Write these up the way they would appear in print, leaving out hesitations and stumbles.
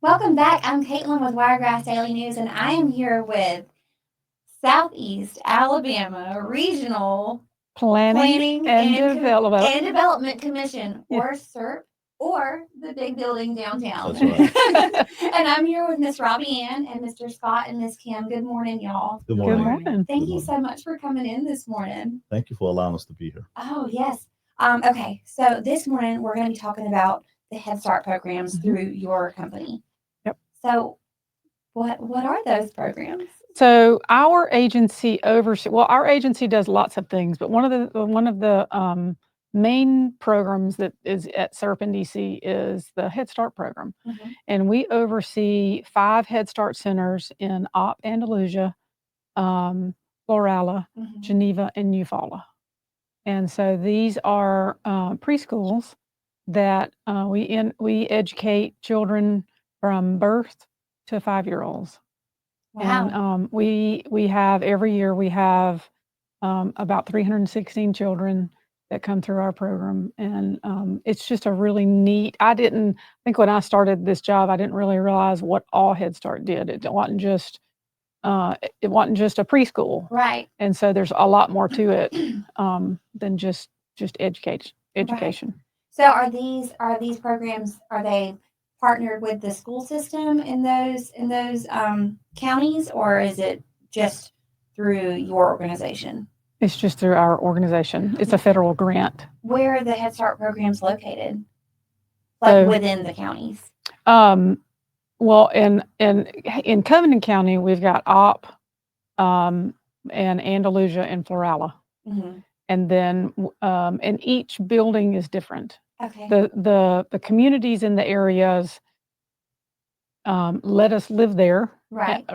Welcome back. I'm Caitlin with Wiregrass Daily News, and I am here with Southeast Alabama Regional Planning and Development. and Development Commission, Yeah. or SERP, or the big building downtown. That's right. And I'm here with Miss Robbie Ann and Mr. Scott and Miss Kim. Good morning, y'all. Good Good morning. morning. Thank Good you morning. so much for coming in this morning. Thank you for allowing us to be here. Oh, yes. Okay, so this morning we're going to be talking about the Head Start programs through your company. Yep. So, what are those programs? So our agency our agency does lots of things, but one of the main programs that is at SERP in DC is the Head Start program. Mhm. And we oversee 5 Head Start centers in Andalusia, Florala, Mhm. Geneva, and Eufaula. And so these are preschools that we educate children from birth to 5-year-olds. And Wow. we have every year we have about 316 children that come through our program, and it's just a really neat. I didn't think when I started this job, I didn't really realize what all Head Start did. It wasn't just a preschool, Right. and so there's a lot more to it than just education. Right. So are these programs, are they partnered with the school system in those counties, or is it just through your organization? It's just through our organization. It's a federal grant. Where are the Head Start programs located? Like So- within the counties? Well, in Covington County, we've got and Andalusia and Florala, Mhm. and then and each building is different. Okay. The communities in the areas let us live there, Right.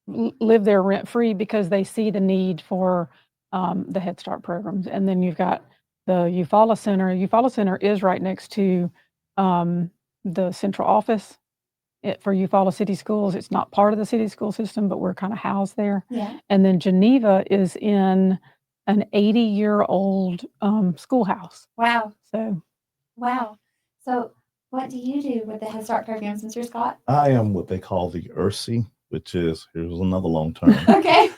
live there rent free because they see the need for the Head Start programs. And then you've got the Eufaula Center. Eufaula Center is right next to the central office for Eufaula City Schools. It's not part of the city school system, but we're kind of housed there. Yeah. And then Geneva is in an 80-year-old schoolhouse. Wow. So Wow. So what do you do with the Head Start programs, Mr. Scott? I am what they call the ERSEA, which is, here's another long term, Okay.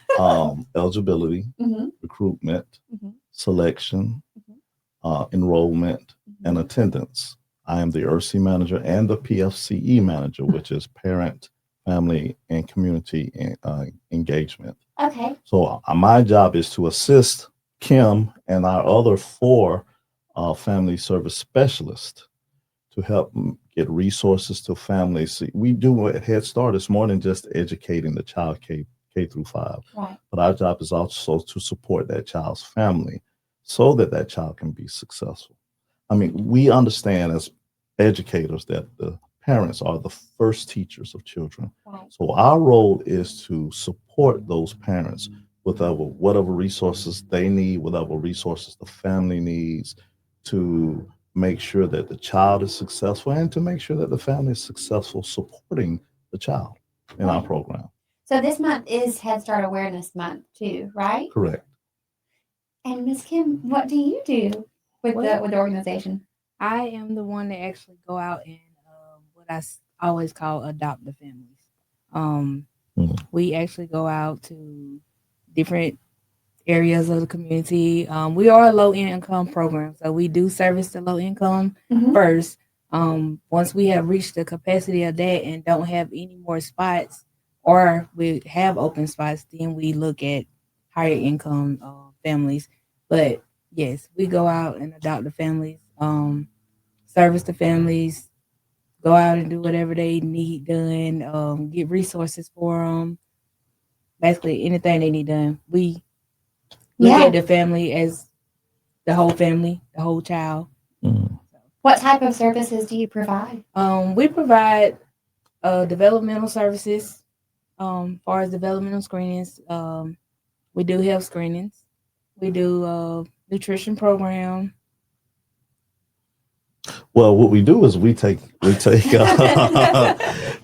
eligibility, Mhm. recruitment, Mhm. selection, Mhm. enrollment, and attendance. I am the ERSEA manager and the PFCE manager, which is parent, family, and community engagement. Okay. So my job is to assist Kim and our other 4 family service specialists to help get resources to families. See, we do at Head Start. It's more than just educating the child K through 5, Right. but our job is also to support that child's family so that that child can be successful. I mean, we understand as educators that the parents are the first teachers of children. Right. So our role is to support those parents with whatever resources they need, whatever resources the family needs to make sure that the child is successful and to make sure that the family is successful supporting the child in our Right. program. So this month is Head Start Awareness Month too, right? Correct. And Miss Kim, what do you do with the organization? I am the one that actually go out and what always call adopt the families. We actually go out to different areas of the community. We are a low income program, so we do service the low income Mhm. first. Once we have reached the capacity of that and don't have any more spots, or we have open spots, then we look at higher income families. But yes, we go out and adopt the families, service the families, go out and do whatever they need done, get resources for them. Basically, anything they need done, we look Yeah. at the family as the whole family, the whole child. What type of services do you provide? We provide developmental services, far as developmental screenings. We do health screenings. We do nutrition program. Well, what we do is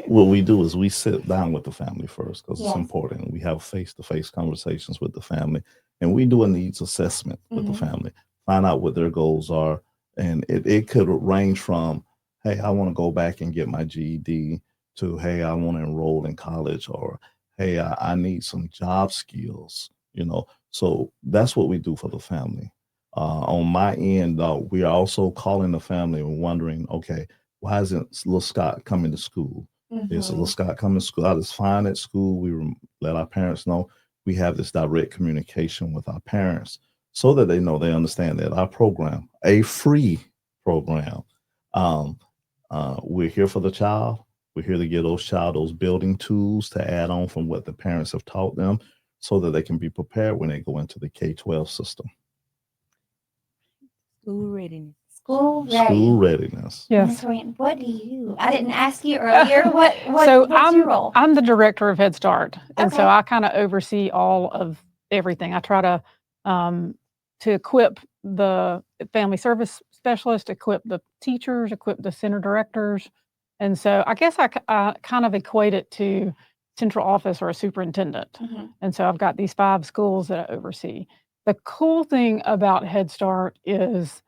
what we do is we sit down with the family first because Yes. it's important. We have face-to-face conversations with the family, and we do a needs assessment with the family, find out what their goals are, and it could range from, hey, I want to go back and get my GED, to, hey, I want to enroll in college, or hey, I need some job skills, So that's what we do for the family. On my end, we are also calling the family and wondering, okay, why isn't little Scott coming to school? Is little Scott coming to school? Scott is fine at school. We let our parents know. We have this direct communication with our parents so that they know, they understand that our program, a free program, we're here for the child. We're here to give those building tools to add on from what the parents have taught them so that they can be prepared when they go into the K-12 system. School readiness. School readiness. Yes. What do you? I didn't ask you earlier. What's your role? I'm the director of Head Start, and Okay. so I kind of oversee all of everything. I try to equip the family service specialist, equip the teachers, equip the center directors, and so I guess I kind of equate it to central office or a superintendent. And so I've got these 5 schools that I oversee. The cool thing about Head Start is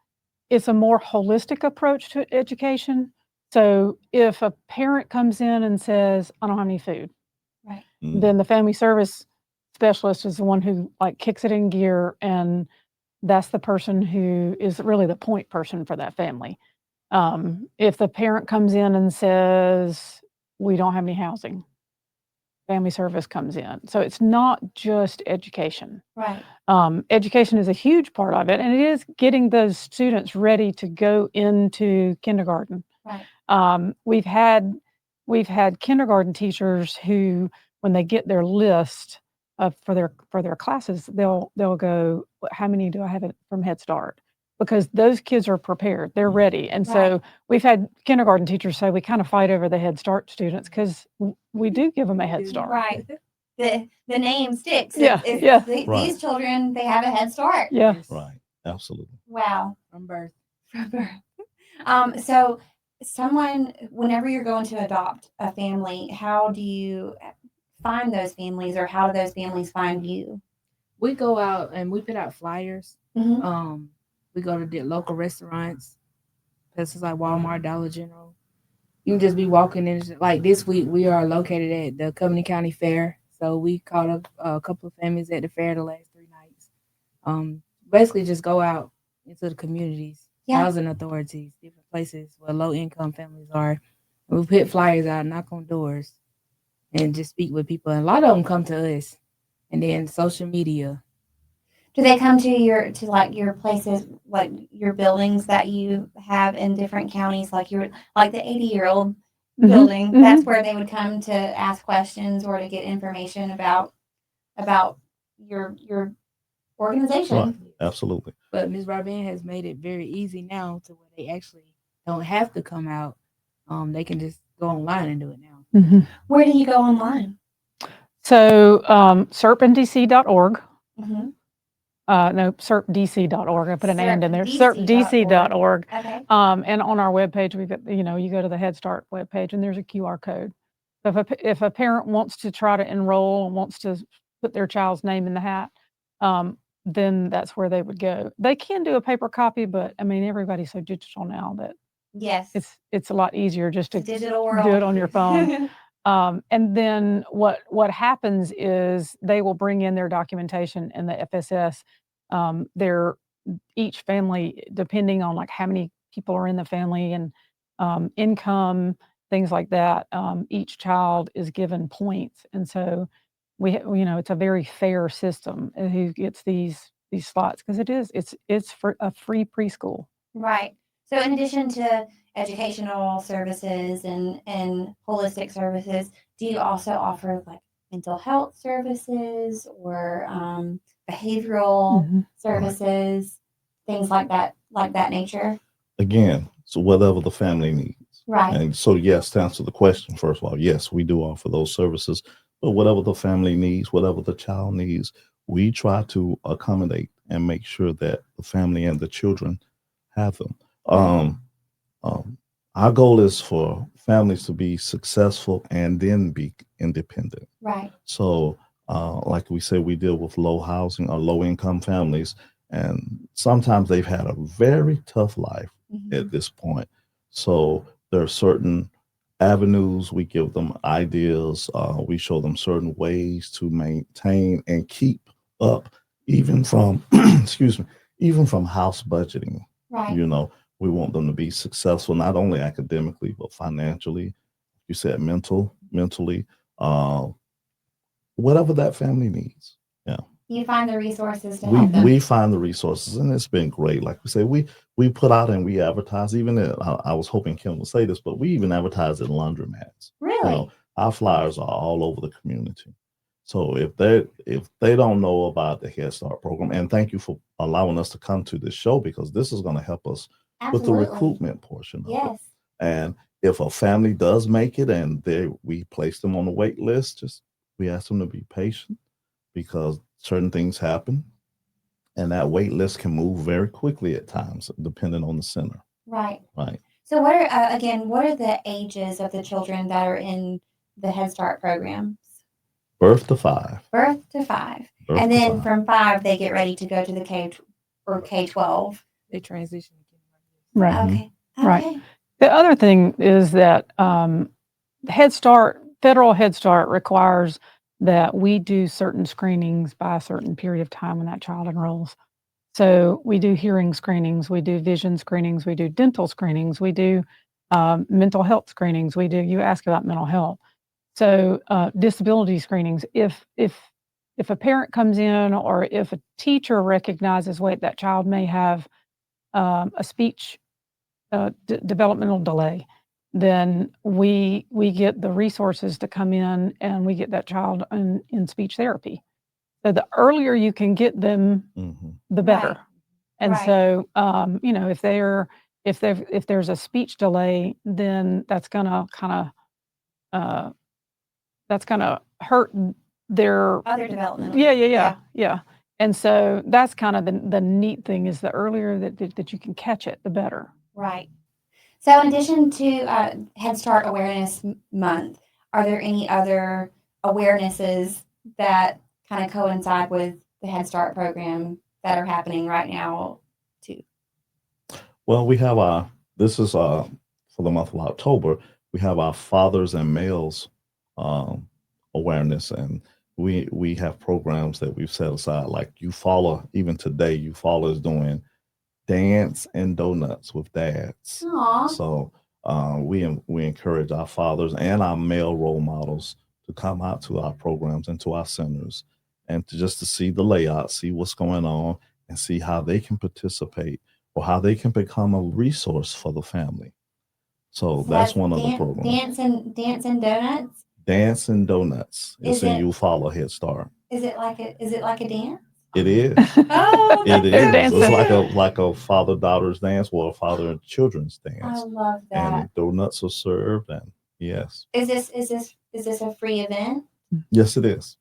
it's a more holistic approach to education. So if a parent comes in and says, I don't have any food, Right. then the family service specialist is the one who kicks it in gear, and that's the person who is really the point person for that family. If the parent comes in and says, we don't have any housing, family service comes in. So it's not just education. Right. Education is a huge part of it, and it is getting those students ready to go into kindergarten. Right. We've had kindergarten teachers who, when they get their list for their classes, they'll go, how many do I have from Head Start? Because those kids are prepared, they're ready. And so we've had kindergarten teachers say we kind of fight over the Head Start students because we do give them a Head Start. Right. The name sticks. Yeah. These children, they have a Head Start. Yeah. Right. Absolutely. Wow. From birth. So whenever you're going to adopt a family, how do you find those families, or how do those families find you? We go out and we put out flyers. We go to the local restaurants, places like Walmart, Dollar General. You can just be walking in. Like this week, we are located at the Covington County Fair. So we caught up a couple of families at the fair the last 3 nights. Basically just go out into the communities, housing authorities, different places where low-income families are. We put flyers out, knock on doors, and just speak with people. And a lot of them come to us. And then social media. Do they come to your places, like your buildings that you have in different counties, like the 80-year-old building? That's where they would come to ask questions or to get information about your organization. Right. Absolutely. But Ms. Robbie Ann has made it very easy now to where they actually don't have to come out. They can just go online and do it now. Where do you go online? So serpndc.org. No, serpdc.org. I put an and in there. Serpdc.org. Okay. And on our webpage, we've got, you go to the Head Start webpage and there's a QR code. So if a parent wants to try to enroll and wants to put their child's name in the hat, then that's where they would go. They can do a paper copy, but I mean, everybody's so digital now that it's a lot easier just to do it on your phone. And then what happens is they will bring in their documentation in the FSS. Each family, depending on how many people are in the family and income, things like that, each child is given points. And so it's a very fair system who gets these slots, because it's for a free preschool. Right. So in addition to educational services and holistic services, do you also offer mental health services or behavioral services, things like that nature? Again, so whatever the family needs. Right. And so, yes, to answer the question, first of all, yes, we do offer those services, but whatever the family needs, whatever the child needs, we try to accommodate and make sure that the family and the children have them. Our goal is for families to be successful and then be independent. Right. So, like we said, we deal with low housing or low income families, and sometimes they've had a very tough life at this point. So there are certain avenues. We give them ideas. We show them certain ways to maintain and keep up, even from, excuse me, even from house budgeting. Right. You know, we want them to be successful, not only academically, but financially. You said mentally, uh, whatever that family needs. Yeah. You find the resources to help them. We find the resources, and it's been great. Like we say, we put out and we advertise. Even I was hoping Kim would say this, but we even advertise at laundromats. Really? You know, our flyers are all over the community. So if they don't know about the Head Start program, and thank you for allowing us to come to this show, because this is going to help us with the Absolutely. recruitment portion of it. Yes. And if a family does make it and we place them on the wait list, just we ask them to be patient, because certain things happen, and that wait list can move very quickly at times, depending on the center. Right. Right. So what are the ages of the children that are in the Head Start programs? Birth to 5. Birth to 5. Birth And to then 5. from 5, they get ready to go to the K-12. They transition. Right. Okay. Right. Okay. The other thing is that Head Start, federal Head Start requires that we do certain screenings by a certain period of time when that child enrolls. So we do hearing screenings, we do vision screenings, we do dental screenings, we do mental health screenings, you ask about mental health. So disability screenings, if a parent comes in, or if a teacher recognizes, wait, that child may have a speech developmental delay, then we get the resources to come in and we get that child in speech therapy. So the earlier you can get them, the better. Right. And Right. so if there's a speech delay, then that's gonna kind of hurt their Other development. yeah. And so that's kind of the neat thing, is the earlier that you can catch it, the better. Right. So in addition to Head Start Awareness Month, are there any other awarenesses that kind of coincide with the Head Start program that are happening right now too? Well, we have this is for the month of October, we have our fathers and males awareness, and we have programs that we've set aside, like Eufaula. Even today, Eufaula is doing dance and donuts with dads. Aww. So we encourage our fathers and our male role models to come out to our programs and to our centers, and to see the layout, see what's going on, and see how they can participate, or how they can become a resource for the family. So that's one of the programs. Dance and donuts. Dance and donuts. It's in Eufaula Head Start. Is it like a dance? It is. Oh, It is. dancing. It's like a father-daughter's dance, or a father and children's dance. I love that. And donuts are served, and yes. Is this a free event? Yes, it is.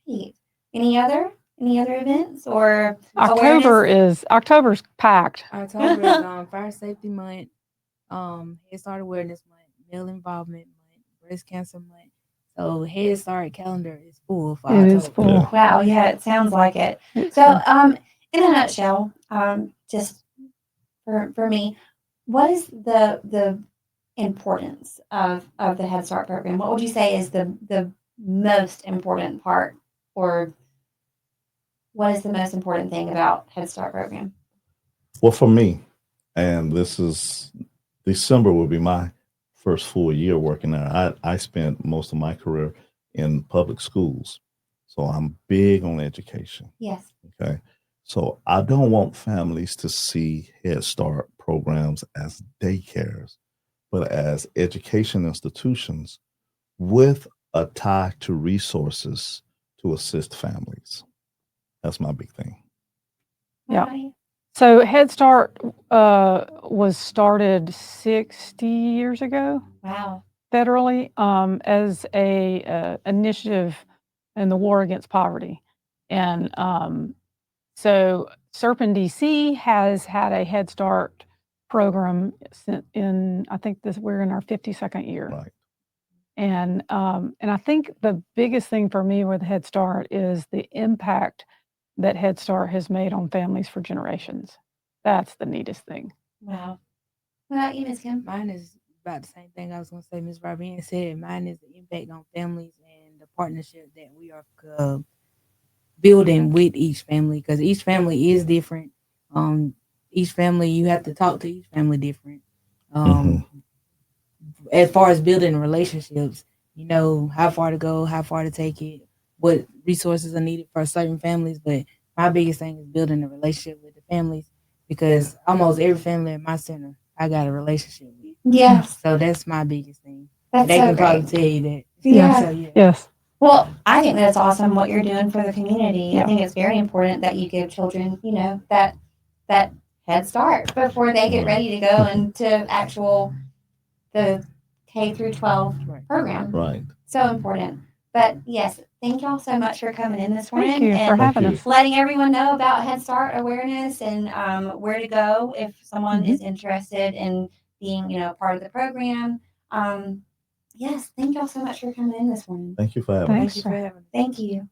Great. Any other events or October's packed. October is Fire Safety Month, Head Start Awareness Month, Male Involvement Month, Breast Cancer Month. So Head Start calendar is full for October. It is full. Yeah. Wow, yeah, it sounds like it. So, in a nutshell, just for me, what is the importance of the Head Start program? What would you say is the most important part, or what is the most important thing about Head Start program? Well, for me, and this is December will be my first full year working there. I spent most of my career in public schools, so I'm big on education. Yes. Okay. So I don't want families to see Head Start programs as daycares, but as education institutions with a tie to resources to assist families. That's my big thing. Yeah. Right. So Head Start was started 60 years ago Wow. federally as a initiative in the war against poverty. And so Serpent DC has had a Head Start program I think we're in our 52nd year. Right. And I think the biggest thing for me with Head Start is the impact that Head Start has made on families for generations. That's the neatest thing. Wow. What about you, Ms. Kim? Mine is about the same thing I was going to say. Ms. Robbie Ann said mine is the impact on families and the partnership that we are building with each family, because each family is different. Each family, you have to talk to each family different. As far as building relationships, you know how far to go, how far to take it, what resources are needed for certain families. But my biggest thing is building a relationship with the families, because almost every family at my center, I got a relationship with. Yes. So that's my biggest thing. That's They so can probably great. tell you that. Yeah. So, yeah. Yes. Well, I think that's awesome what you're doing for the community. Yeah. I think it's very important that you give children, you know, that head start before they get ready to go into the K through 12 program. Right. So important. But yes, thank y'all so much for coming in this morning Thank you for and having you. us. letting everyone know about Head Start awareness and where to go if someone is interested in being, you know, part of the program. Yes, thank y'all so much for coming in this morning. Thank you for having us. Thanks. Thank you for having us. Thank you.